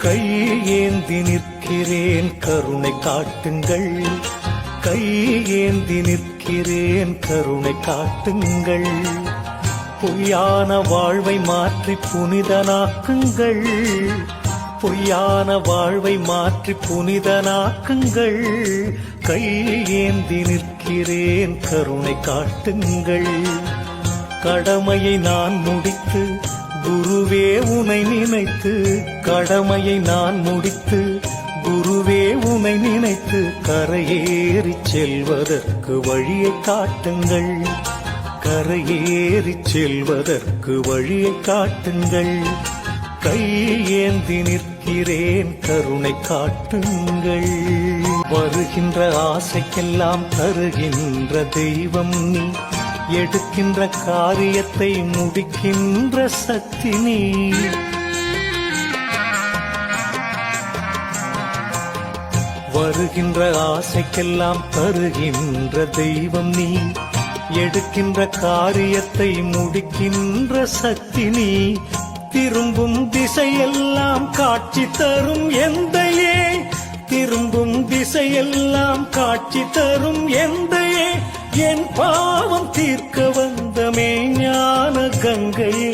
கையேந்தி நிற்கிறேன் கருணை காட்டுங்கள், கையேந்தி நிற்கிறேன் கருணை காட்டுங்கள். பொய்யான வாழ்வை மாற்றி புனிதனாக்குங்கள், பொய்யான வாழ்வை மாற்றி புனிதனாக்குங்கள். கையேந்தி நிற்கிறேன் கருணை காட்டுங்கள். கடமையை நான் முடித்து குருவே உனை நினைத்து, கடமையை நான் முடித்து குருவே உனை நினைத்து கரையேறி செல்வதற்கு வழியை காட்டுங்கள், கரையேறி செல்வதற்கு வழியை காட்டுங்கள். கையேந்தி நிற்கிறேன் கருணை காட்டுங்கள். வருகின்ற ஆசைக்கெல்லாம் தருகின்ற தெய்வம் நீ, எடுக்கின்ற காரியத்தை முடிக்கின்ற சக்தி நீ. வருகின்ற ஆசைக்கெல்லாம் தருகின்ற தெய்வம் நீ, எடுக்கின்ற காரியத்தை முடிக்கின்ற சக்தி நீ. திரும்பும் திசையெல்லாம் காட்சி தரும் எந்தையே, திரும்பும் திசையெல்லாம் காட்சி தரும் எந்தையே. என் பாவம் தீர்க்க வந்த மெய்ஞான கங்கையே,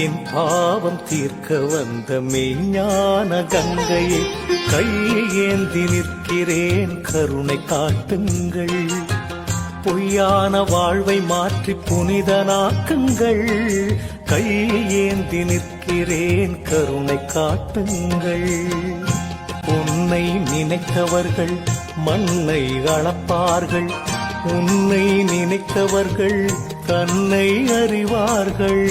என் பாவம் தீர்க்க வந்த மெய்ஞான கங்கையே. கையேந்தி நிற்கிறேன் கருணை காட்டுங்கள். பொய்யான வாழ்வை மாற்றி புனிதனாக்குங்கள். கையேந்தி நிற்கிறேன் கருணை காட்டுங்கள். உன்னை நினைத்தவர்கள் மண்ணை அளப்பார்கள், உன்னை நினைத்தவர்கள் தன்னை அறிவார்கள்.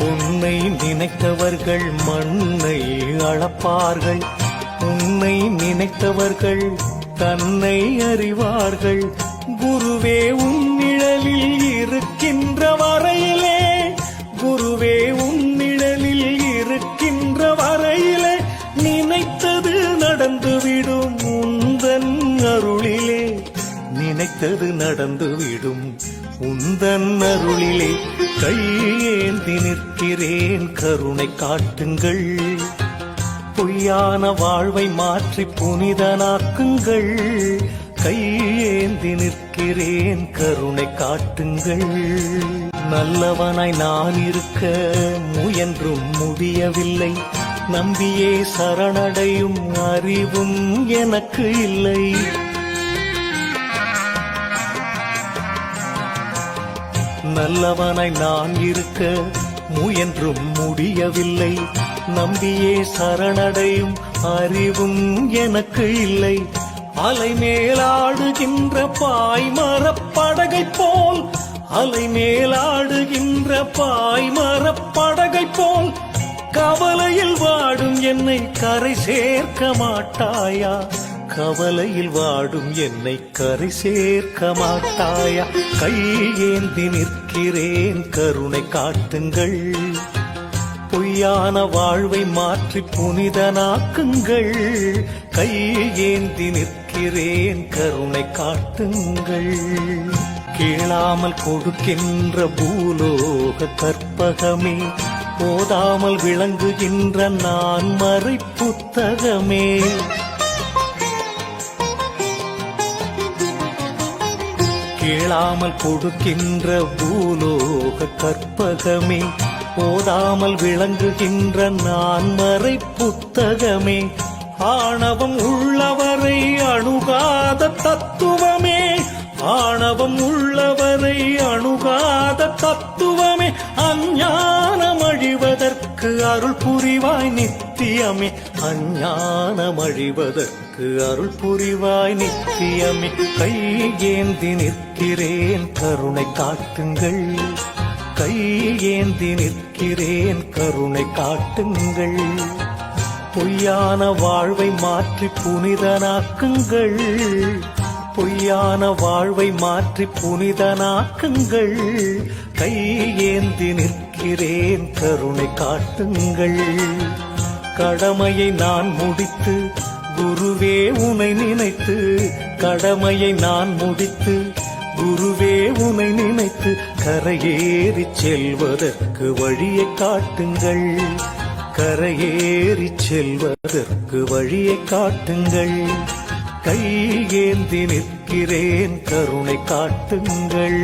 உன்னை நினைத்தவர்கள் மண்ணை அளப்பார்கள், உன்னை நினைத்தவர்கள் தன்னை அறிவார்கள். குருவே உன் நிழலில் இருக்கின்ற வரையிலே, குருவே உன் நிழலில் இருக்கின்ற வரையிலே நினைத்தது நடந்துவிடும் உந்தன் அருளிலே, நினைத்தது நடந்துவிடும் உந்தன் அருளிலே. கையேந்தி நிற்கிறேன் கருணை காட்டுங்கள். பொய்யான வாழ்வை மாற்றி புனிதனாக்குங்கள். கையேந்தி நிற்கிறேன் கருணை காட்டுங்கள். நல்லவனாய் நான் இருக்க முயன்றும் முடியவில்லை, நம்பியே சரணடையும் அறிவும் எனக்கு இல்லை. நல்லவனாய் நான் இருக்க முயன்றும் முடியவில்லை, நம்பியே சரணடையும் அறிவும் எனக்கு இல்லை. அலை மேலாடுகின்ற பாய்மரப்படகை போல், அலை மேலாடுகின்ற பாய்மரப்படகை போல் கவலையில் வாடும் என்னை கரை சேர்க்க மாட்டாயா, கவலையில் வாடும் என்னை கரை சேர்க்க மாட்டாயா. கையேந்தி நிற்கிறேன் கருணை காட்டுங்கள். பொய்யான வாழ்வை மாற்றி புனிதனாக்குங்கள். கையேந்தி நிற்கிறேன் கருணை காட்டுங்கள். கேளாமல் கொடுக்கின்ற பூலோக கற்பகமே, போதாமல் விளங்குகின்ற நான் மறை புத்தகமே. கேளாமல் கொடுக்கின்ற பூலோக கற்பகமே, போதாமல் விளங்குகின்ற நான் மறை புத்தகமே. ஆணவம் உள்ளவரை அணுகாத தத்துவமே, ஆணவம் உள்ளவரை அணுகாத தத்துவமே. அஞ்ஞானம் அழிவதற்கு அருள் புரிவாய் நித்தியமே, அஞ்ஞானம் அழிவதற்கு அருள் புரிவாய் நித்தியமே. கையேந்தி நிற்கிறேன் கருணை காட்டுங்கள். கையேந்தி நிற்கிறேன் கருணை காட்டுங்கள். பொய்யான வாழ்வை மாற்றி புனிதனாக்குங்கள். பொய்யான வாழ்வை மாற்றி புனிதனாக்குங்கள். கையேந்தி நிற்கிறேன் கருணை காட்டுங்கள். கடமையை நான் முடித்து குருவே உனை நினைத்து, கடமையை நான் முடித்து குருவே உனை நினைத்து கரையேறி செல்வதற்கு வழியை காட்டுங்கள், கரையேறி செல்வதற்கு வழியை காட்டுங்கள். கையேந்தி நிற்கிறேன் கருணை காட்டுங்கள்.